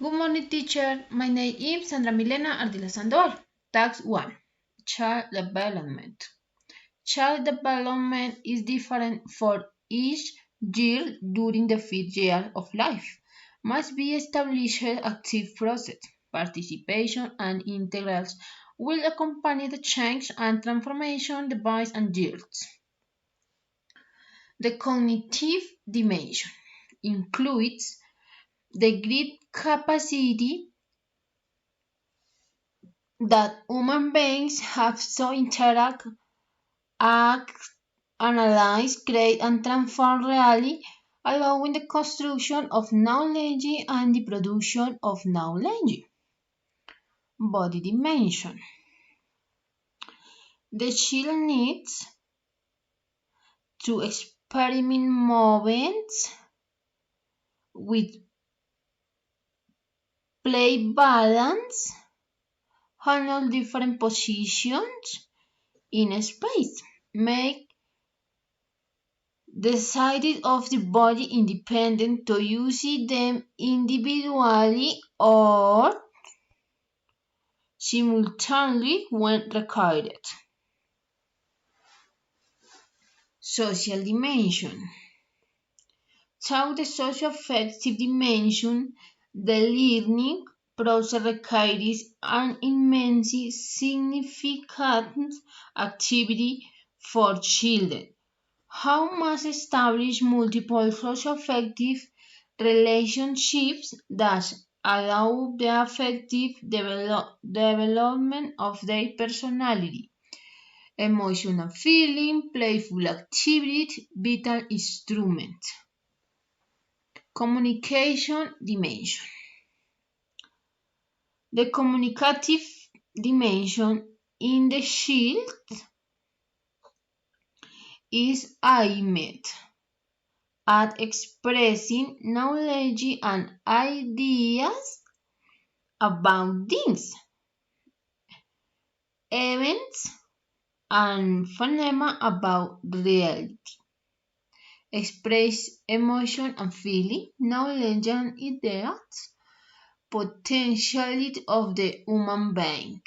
Good morning, teacher. My name is Sandra Milena Ardila Sandoval. Task 1. Child Development. Child development is different for each year during the 5th year of life. Must be established active process. Participation and integrals will accompany the change and transformation device and years. The cognitive dimension includes the great capacity that human beings have to interact, act, analyze, create, and transform reality, allowing the construction of knowledge and the production of knowledge. Body dimension. The child needs to experiment movements with play balance, handle different positions in space, make decided of the body independent to use them individually or simultaneously when required. Social dimension. Through the socio-affective dimension, the learning process requires an immensely significant activity for children. How must establish multiple socio-affective relationships that allow the effective development of their personality, emotional feeling, playful activity, vital instrument. Communication dimension. The communicative dimension in the child is aimed at expressing knowledge and ideas about things, events, and phenomena about reality. Express emotion and feeling, knowledge and ideas, potentiality of the human being.